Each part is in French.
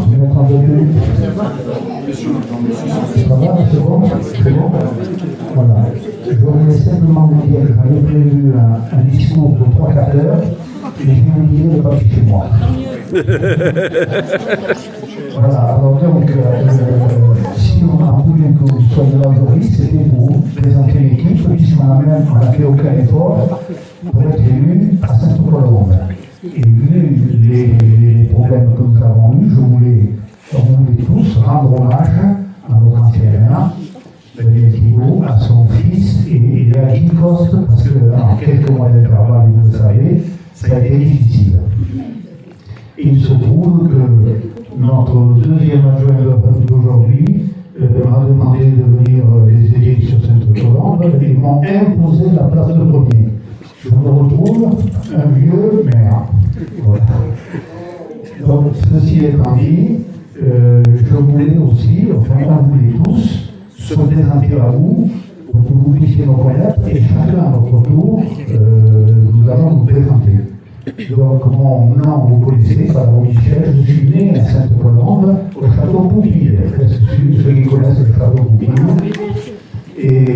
je vais mettre un peu plus. Ça va, c'est bon? C'est bon? Voilà. Je voulais simplement vous dire que j'avais prévu un discours de 3 quarts d'heure, mais j'ai oublié de passer chez moi. Voilà, alors donc, si on a voulu que vous soyez là aujourd'hui, c'était pour vous présenter l'équipe, puisqu'on n'a fait aucun effort pour être élu à Saint-Ouen. Et vu les problèmes que nous avons eus, on voulait tous rendre hommage à notre ancien maire, Daniel Thibault, à son fils et à Guy Coste, parce qu'en quelques mois d'intervalle, vous le savez, ça a été difficile. Il se trouve que notre deuxième adjoint d'aujourd'hui m'a demandé de venir les aider sur Saint-Ouen et m'ont imposé la place de premier. Je me retrouve un vieux maire. Voilà. Donc, ceci étant dit, je voulais aussi, enfin, on voulait tous se présenter à vous pour que vous puissiez nous connaître et chacun à notre tour, nous allons nous présenter. Donc, mon nom, vous connaissez, Pablo Michel, je suis né à Sainte-Colombe, au château Poupille. Ceux qui connaissent le château Poupille. Et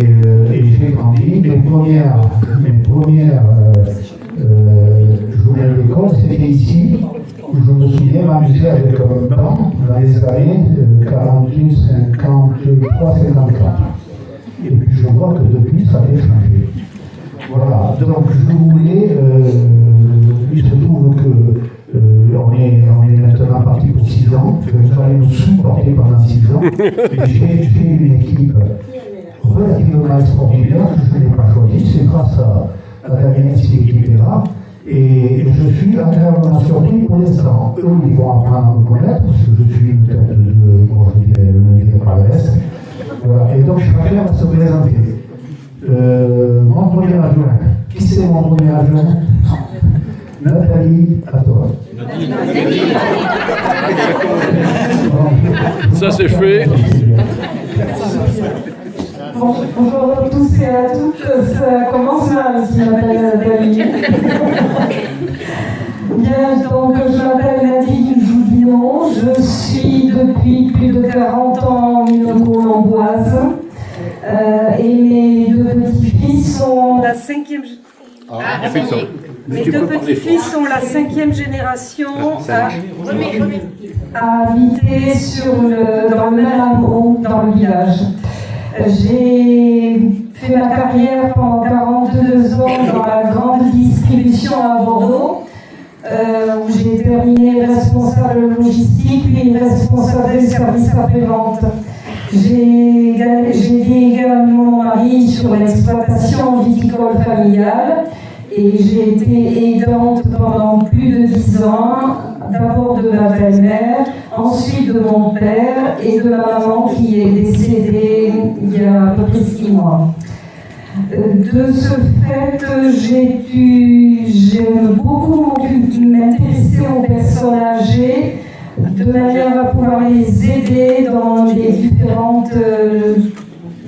j'ai grandi. Mes premières journées à l'école, c'était ici, où je me souviens m'amuser avec un banc dans les années 48, 53, 54. Et puis je vois que depuis, ça a changé. Voilà, donc je voulais, il se trouve que on est maintenant parti pour 6 ans, que nous allons nous supporter pendant 6 ans. Et j'ai une équipe relativement extraordinaire que je n'ai pas choisie, c'est grâce à Daniel qui est là. Et je suis agréablement surpris pour l'instant. Eux, ils vont apprendre à me connaître, parce que je suis une tête de, comment je dirais, le Palais. Voilà, et donc je suis agréable à se présenter. Mon premier adjoint. Qui c'est mon premier adjoint? Nathalie, à toi. Ça c'est fait. Bonjour à tous et à toutes, ça commence mal si je m'appelle Nathalie. Bien, donc je m'appelle Nadine Jouvillon, je suis depuis plus de 40 ans mino-colomboise et mes 2 petits-fils sont la 5e. Mes 2 petits-fils sont la 5e génération à habiter dans le même hameau, dans le village. J'ai fait ma carrière pendant 42 ans dans la grande distribution à Bordeaux, où j'ai terminé responsable logistique, puis responsable des services après-vente. J'ai aidé également mon mari sur l'exploitation viticole familiale et j'ai été aidante pendant plus de 10 ans, d'abord de ma belle-mère, ensuite de mon père et de ma maman qui est décédée il y a à peu près 6 mois. De ce fait, j'aime beaucoup m'intéresser aux personnes âgées de manière à pouvoir les aider dans les différentes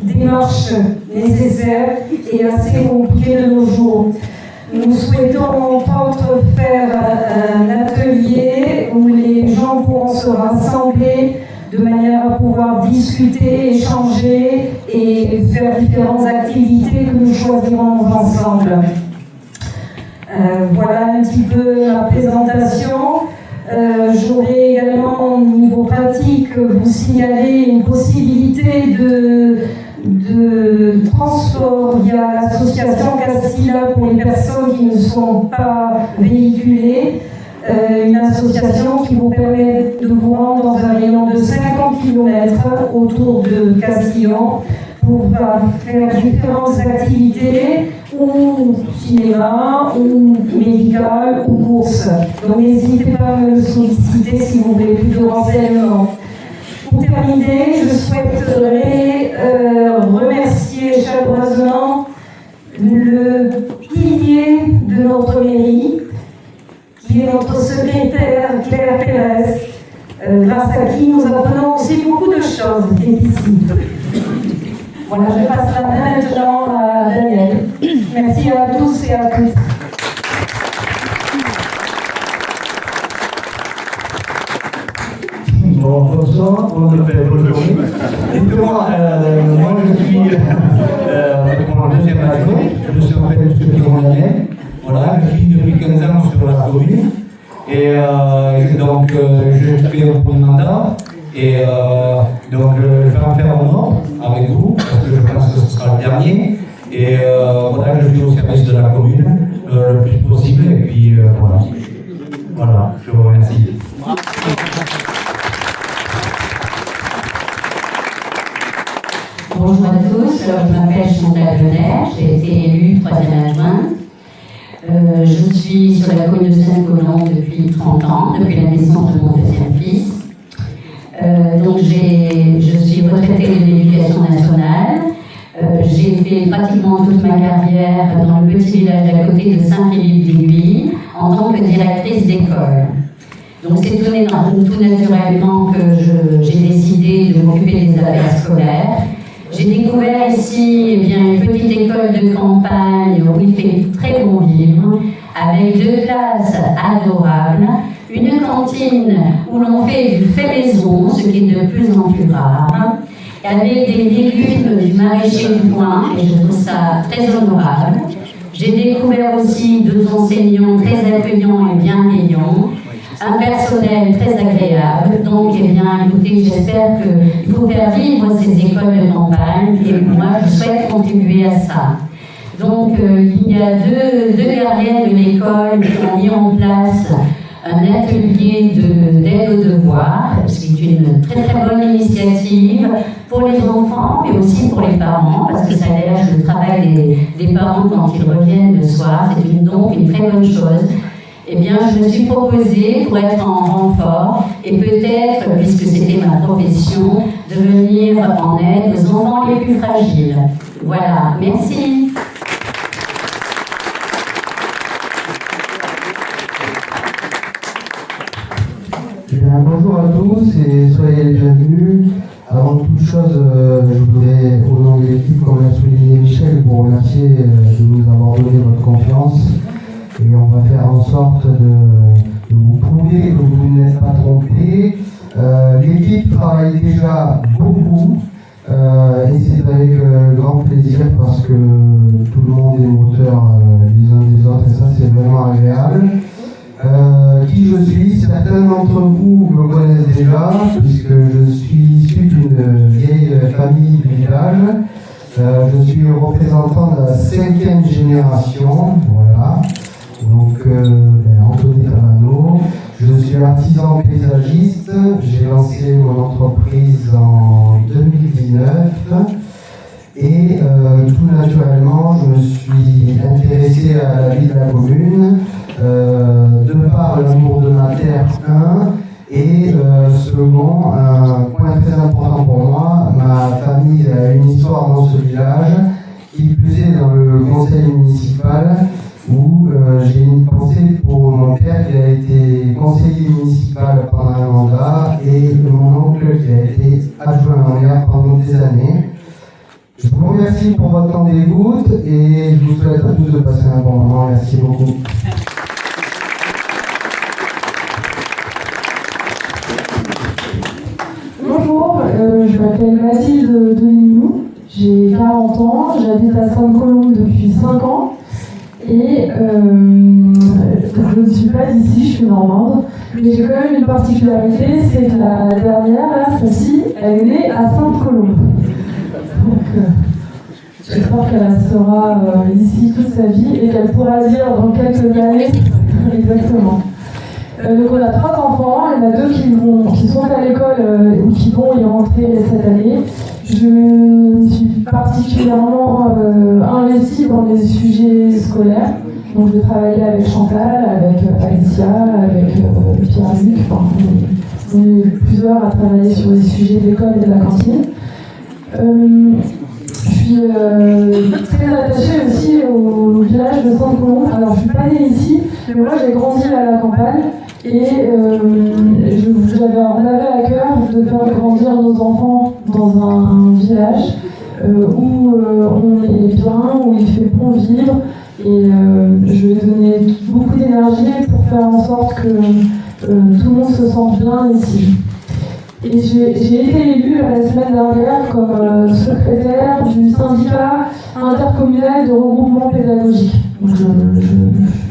démarches nécessaires et assez compliquées de nos jours. Nous souhaitons entre autres faire un atelier où les gens pourront se rassembler de manière à pouvoir discuter, échanger et faire différentes activités que nous choisirons ensemble. Voilà un petit peu la présentation. J'aurais également au niveau pratique vous signaler une possibilité de transport via l'association Castilla pour les personnes qui ne sont pas véhiculées, une association qui vous permet de vous rendre dans un rayon de 50 km autour de Castillon pour faire différentes activités, ou cinéma, ou médical, ou courses. Donc n'hésitez pas à me solliciter si vous voulez plus de renseignements. Pour terminer, je souhaiterais remercier chaleureusement le pilier de notre mairie, qui est notre secrétaire Claire Pérez, grâce à qui nous apprenons aussi beaucoup de choses ici. Voilà, je passe la main maintenant à Daniel. Merci à tous et à toutes. depuis un premier mandat. Et donc je vais en faire un autre avec vous, parce que je pense que ce sera le dernier. Et voilà, je suis au service de la commune le plus possible. Et puis voilà. Voilà, je vous remercie. Bonjour à tous, alors, je m'appelle Chantal Venère, j'ai été élue 3e adjointe. Je suis sur la commune de Saint-Colomb depuis 30 ans, depuis la naissance de mon deuxième fils. Donc je suis retraitée de l'éducation nationale. J'ai fait pratiquement toute ma carrière dans le petit village d'à côté de Saint-Philippe-d'Aiguille en tant que directrice d'école. Donc c'est tout naturellement que j'ai décidé de m'occuper des affaires scolaires. J'ai découvert ici une petite école de campagne où il fait très bon vivre, avec 2 classes adorables, une cantine où l'on fait du fait maison, ce qui est de plus en plus rare, avec des légumes du maraîcher du coin, et je trouve ça très honorable. J'ai découvert aussi 2 enseignants très accueillants et bienveillants, un personnel très agréable. Donc, eh bien, écoutez, j'espère qu'il faut faire vivre ces écoles de campagne et moi, je souhaite contribuer à ça. Donc, il y a deux gardiennes de l'école qui ont mis en place un atelier d'aide aux devoirs, ce qui est une très très bonne initiative pour les enfants, mais aussi pour les parents, parce que ça allège le travail des parents quand ils reviennent le soir. C'est donc une très bonne chose. Eh bien, je me suis proposée pour être en renfort et peut-être, puisque c'était ma profession, de venir en aide aux enfants les plus fragiles. Voilà, merci. Bien, bonjour à tous et soyez les bienvenus. Avant toute chose, je voudrais, au nom de l'équipe, comme l'a souligné Michel, vous remercier de nous avoir donné votre confiance. Et on va faire en sorte de vous prouver que vous n'êtes pas trompés. L'équipe travaille déjà beaucoup et c'est avec grand plaisir parce que tout le monde est moteur les uns des autres et ça c'est vraiment agréable. Qui je suis, certains d'entre vous me connaissent déjà puisque je suis issu d'une vieille famille du village. Je suis le représentant de la 5e génération, voilà. Donc, Anthony Tamano, je suis artisan paysagiste, j'ai lancé mon entreprise en 2019 et tout naturellement je me suis intéressé à la vie de la commune de par l'amour de ma terre, et second, un point très important pour moi, ma famille a une histoire dans ce village, qui plus est dans le conseil municipal, où j'ai une pensée pour mon père qui a été conseiller municipal pendant un mandat et mon oncle qui a été adjoint au maire pendant des années. Je vous remercie pour votre temps d'écoute et je vous souhaite à tous de passer un bon moment. Merci beaucoup. Bonjour, je m'appelle Mathilde Delignou, j'ai 40 ans, j'habite à Sainte-Colombe depuis 5 ans. Et je ne suis pas d'ici, je suis normande, mais j'ai quand même une particularité, c'est que la dernière, là, celle-ci, elle est née à Sainte-Colombe. Donc j'espère qu'elle restera ici toute sa vie et qu'elle pourra dire dans quelques années exactement. Donc on a 3 enfants, il y en a 2 qui sont à l'école ou qui vont y rentrer cette année. Je me suis particulièrement investie dans les sujets scolaires. Donc je travaillais avec Chantal, avec Alicia, avec Pierre-Luc. Enfin, on est plusieurs à travailler sur les sujets de l'école et de la cantine. Je suis très attachée aussi au village de Sainte-Colombe. Alors je ne suis pas née ici, mais moi j'ai grandi à la campagne. Et on avait à cœur de faire grandir nos enfants dans un village où on est bien, où il fait bon vivre. Et je vais donner beaucoup d'énergie pour faire en sorte que tout le monde se sente bien ici. Et j'ai été élue la semaine dernière comme secrétaire du syndicat intercommunal de regroupement pédagogique. Donc je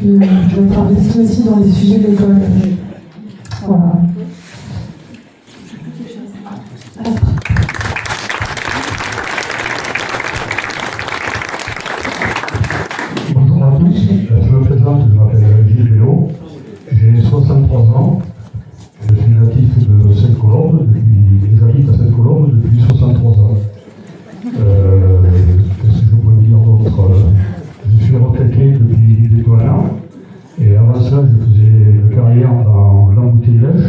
vais être investie aussi dans les sujets de l'école. Voilà. Bonjour à tous, je me présente, je m'appelle Gilles Bello, j'ai 63 ans, je suis natif de Sainte-Colombe, j'habite à Sainte-Colombe depuis 63 ans. Qu'est-ce que je peux dire d'autre? Je suis retraité depuis des ans, et avant ça, je faisais une carrière dans l'embouteillage.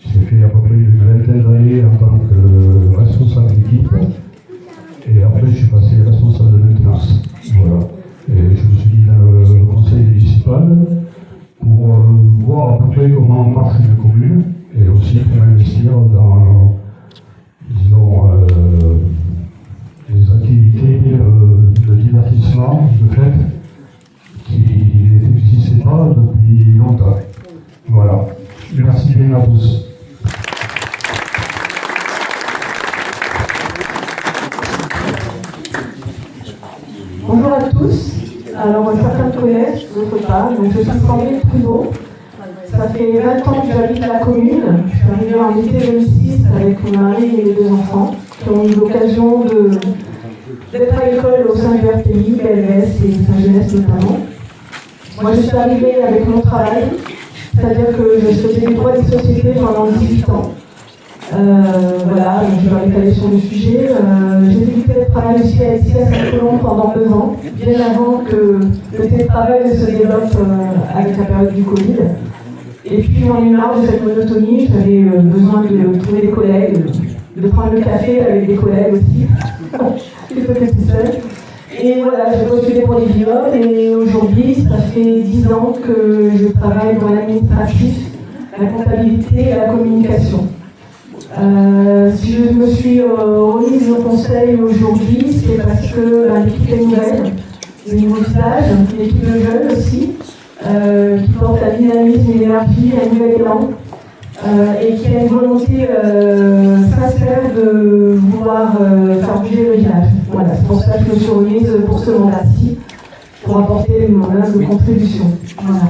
J'ai fait à peu près une vingtaine d'années en tant que responsable d'équipe, et après, je suis passé responsable de maintenance. Voilà. Et je me suis mis dans le conseil municipal pour voir à peu près comment marche une commune et aussi pour investir dans, disons, les activités de divertissement, de fête, qui n'existaient pas depuis longtemps. Voilà. Merci bien à tous. Bonjour à tous. Alors, certains me connaissent, d'autres pas. Donc, je suis Sandrine Trudeau. Ça fait 20 ans que j'habite la commune. Je suis arrivée en été 2006 avec mon mari et mes 2 enfants qui ont eu l'occasion d'être à l'école au sein du RPI, BLS et Saint-Genès notamment. Moi, je suis arrivée avec mon travail, c'est-à-dire que je faisais les droits des sociétés pendant 18 ans. Voilà, je vais aller sur le sujet. J'ai débuté le travail ici à Sainte-Colombe pendant 2 ans, bien avant que le télétravail ne se développe avec la période du Covid. Et puis j'en ai marre de cette monotonie, j'avais besoin de trouver des collègues, de prendre le café avec des collègues aussi, plutôt que tout seul. Et voilà, j'ai postulé pour les viols et aujourd'hui, ça fait 10 ans que je travaille dans l'administratif, la comptabilité et la communication. Si je me suis remise au conseil aujourd'hui, c'est parce que l'équipe est nouvelle, de nouveaux visages, l'équipe de jeunes aussi, qui porte la dynamisme et l'énergie, un nouvel élan, et qui a une volonté sincère de vouloir faire bouger le village. Voilà, c'est pour ça que je me suis remise pour ce mandat-ci, pour apporter mon humble contribution. Voilà.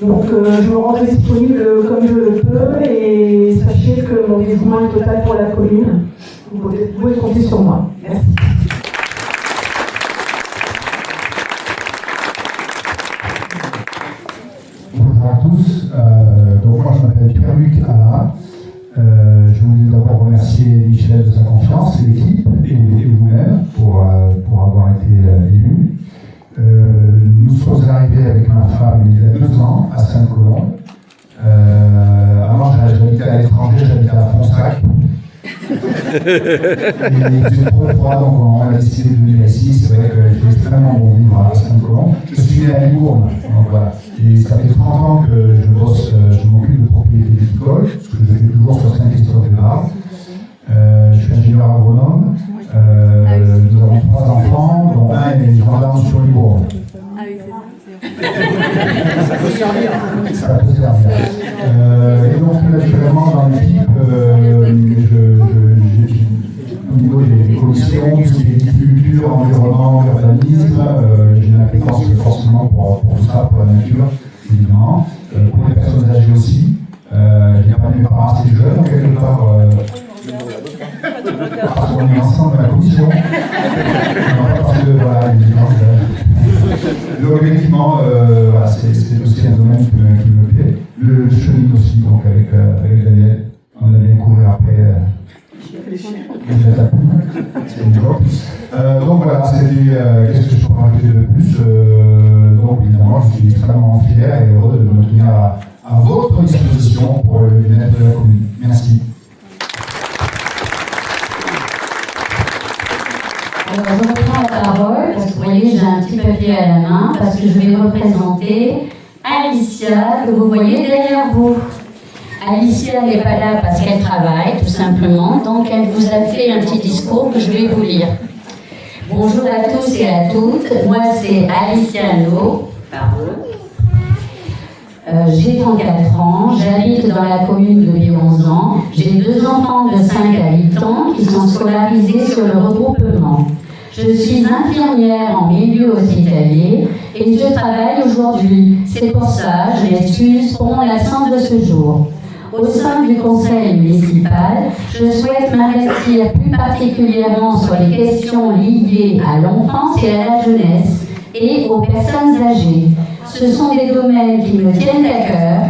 Donc je me rends disponible comme je le peux et sachez que mon dévouement est total pour la commune. Vous pouvez compter sur moi. Merci. Bonjour à tous, donc moi je m'appelle Pierre-Luc Alla. Je voulais d'abord remercier Michel de sa confiance, l'équipe et vous-même pour avoir été élu. Nous sommes arrivés avec ma femme il y a 2 ans à Sainte-Colombe. Avant j'habitais à l'étranger, j'habitais à Fonsac. Et il faisait trop froid, donc on a décidé de venir ici. C'est vrai qu'il fait extrêmement bon vivre à Sainte-Colombe. Je suis né à Libourne, donc voilà. Et ça fait 30 ans que je m'occupe de propriété viticole, ce que je fais toujours sur Saint-Christophe-des-Arts. Je suis ingénieur agronome. Nous avons 3 enfants, dont un est gendarme sur Libourne. Ah oui, c'est ça. Ça peut servir. Ça peut servir. Et donc, naturellement, dans l'équipe, au niveau des commissions, tout ce qui est culture, environnement, urbanisme, j'ai une appétence forcément pour tout ça, pour la nature, évidemment. Pour les personnes âgées aussi. J'ai pas mes parents assez jeunes, quelque part. Parce qu'on est ensemble dans la commission. Non, parce que, voilà, évidemment. Donc, effectivement, voilà, c'est aussi un domaine qui me plaît. Le chenille aussi, donc avec Daniel. On a bien couvert après. C'est une joke. Donc voilà, c'était. Qu'est-ce que je peux rajouter de plus? Donc évidemment, je suis extrêmement fier et heureux de me tenir à votre disposition pour le bien-être de la commune. Merci. Alors, je reprends la parole parce que vous voyez, j'ai un petit papier à la main parce que je vais représenter Alicia que vous voyez derrière vous. Alicia n'est pas là parce qu'elle travaille, tout simplement, donc elle vous a fait un petit discours que je vais vous lire. Bonjour à tous et à toutes, moi c'est Alicia No. J'ai 34 ans, j'habite dans la commune depuis 11 ans. J'ai 2 enfants de 5 à 8 ans qui sont scolarisés sur le regroupement. Je suis infirmière en milieu hospitalier et je travaille aujourd'hui. C'est pour ça, je m'excuse pour mon absence de ce jour. au sein du conseil municipal, je souhaite m'investir plus particulièrement sur les questions liées à l'enfance et à la jeunesse et aux personnes âgées. Ce sont des domaines qui me tiennent à cœur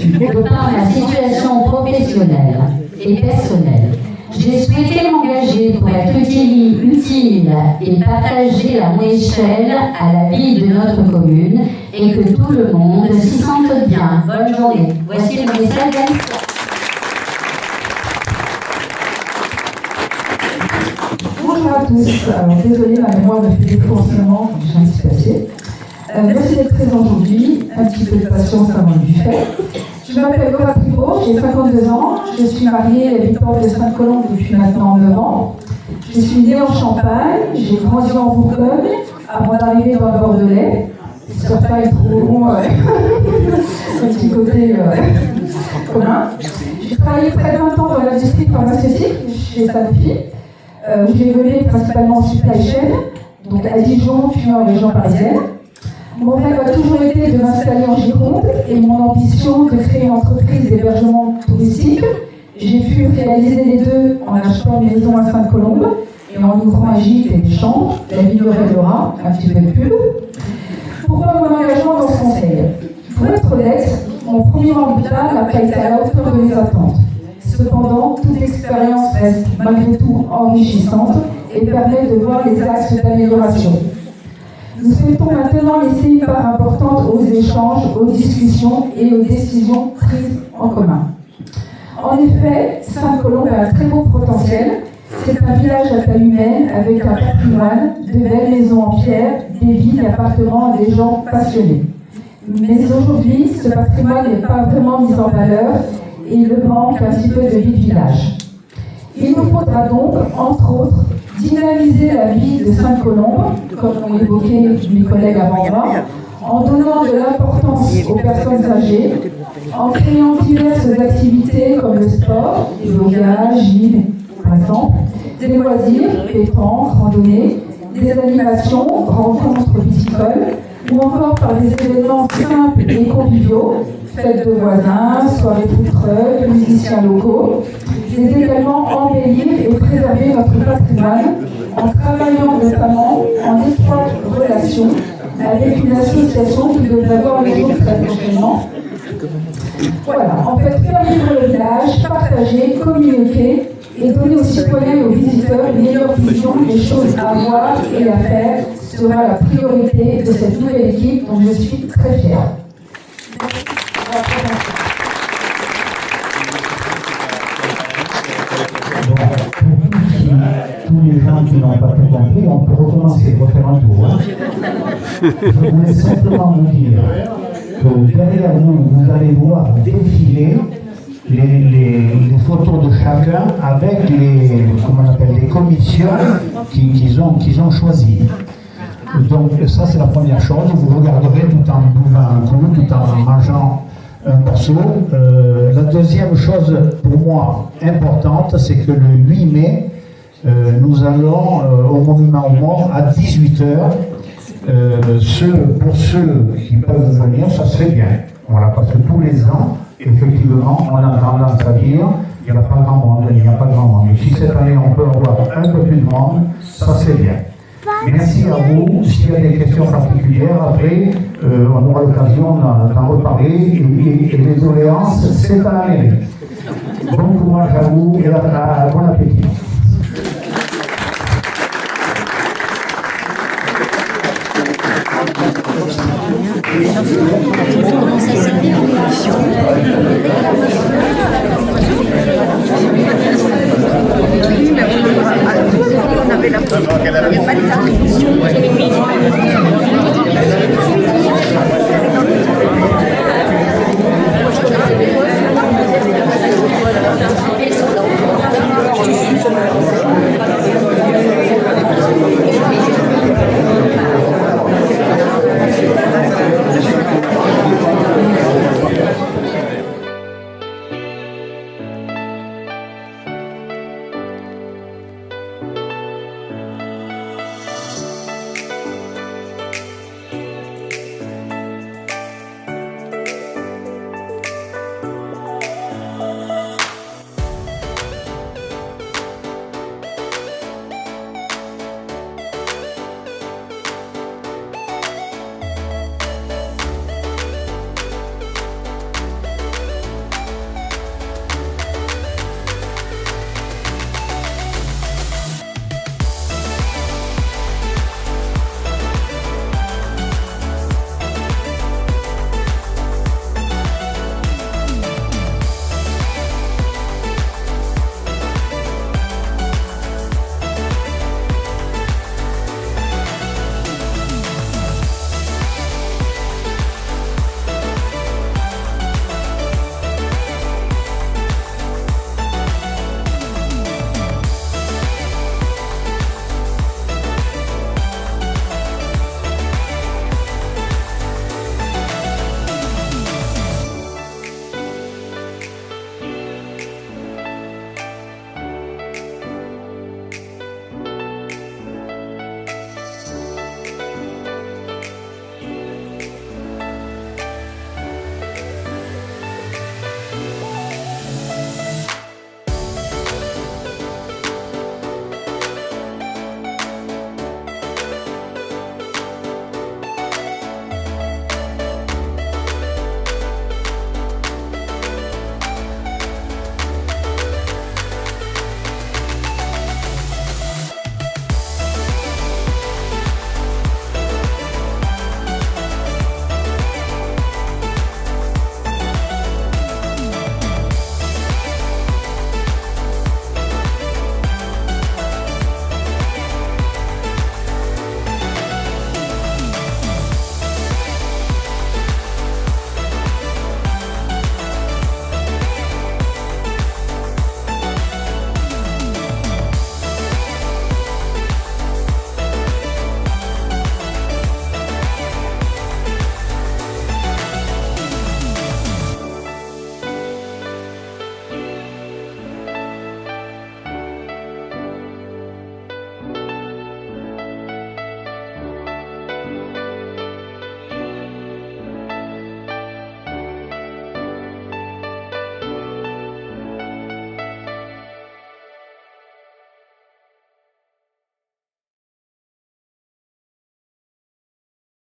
de par ma situation professionnelle et personnelle. J'ai souhaité m'engager pour être utile et partager à mon échelle à la vie de notre commune et que tout le monde s'y sente bien. Bonne journée. Voici le message d'Anne. Bonjour à tous. Alors, désolée, ma mémoire me fait défaut en ce moment, j'ai un petit passé. Merci d'être présent aujourd'hui. Un petit peu de patience avant le buffet. Je m'appelle Laura Tribault, j'ai 52 ans. Je suis mariée et habitante de Sainte-Colombe depuis maintenant 9 ans. Je suis née en Champagne, j'ai grandi en Bourgogne avant d'arriver dans le Bordelais. Certains y trouveront ce petit côté commun. J'ai travaillé près de 20 ans dans l'industrie pharmaceutique chez Sanofi, où j'ai évolué principalement en supply chain, donc à Dijon, puis en région parisienne. Mon rêve a toujours été de m'installer en Gironde et mon ambition de créer une entreprise d'hébergement touristique. J'ai pu réaliser les deux en achetant une maison à Sainte-Colombe et en ouvrant un gîte et des chambres, la Vignoret de Laura, un petit peu de pub. Pourquoi mon engagement dans ce conseil? Pour être honnête, mon premier mandat n'a pas été à la hauteur de mes attentes. Cependant, toute expérience reste malgré tout enrichissante et permet de voir les axes d'amélioration. Nous souhaitons maintenant laisser une part importante aux échanges, aux discussions et aux décisions prises en commun. En effet, Sainte-Colombe a un très beau potentiel. C'est un village à taille humaine avec un patrimoine, de belles maisons en pierre, des villes, appartements, des gens passionnés. Mais aujourd'hui, ce patrimoine n'est pas vraiment mis en valeur et il manque un petit peu de vie de village. Il nous faudra donc, entre autres, dynamiser la vie de Sainte-Colombe, comme l'ont évoqué mes collègues avant moi, en donnant de l'importance aux personnes âgées, en créant diverses activités comme le sport, le yoga, gym, par exemple, des loisirs, pétanque, randonnée, des animations, rencontres viticoles, ou encore par des événements simples et conviviaux, fêtes de voisins, soirées food truck, musiciens locaux, mais également embellir et préserver notre patrimoine en travaillant notamment en étroite relation avec une association qui devrait avoir les autres très prochainement. Voilà, en fait, faire vivre le village, partager, communiquer et donner aux citoyens et aux visiteurs une meilleure vision des choses à voir et à faire sera la priorité de cette nouvelle équipe dont je suis très fière. Tous les gens qui n'ont pas tout compris, on peut recommencer, refaire un tour. Je voulais simplement vous dire que derrière nous, vous allez voir défiler les photos de chacun avec les commissions qu'ils ont choisies. Donc ça c'est la première chose, vous regarderez tout en buvant un coup, tout en mangeant un morceau. La deuxième chose pour moi importante, c'est que le 8 mai, nous allons au Monument aux Morts à 18h. Pour ceux qui peuvent venir, ça serait bien. Voilà, parce que tous les ans, effectivement, on a tendance à dire il n'y a pas grand monde, il n'y a pas grand monde. Mais si cette année on peut avoir un peu plus de monde, ça c'est bien. Merci à vous. S'il y a des questions particulières, après, on aura l'occasion d'en reparler. Et les doléances, c'est à la mairie. Bon courage à vous et bon appétit. Comment ça s'appelle?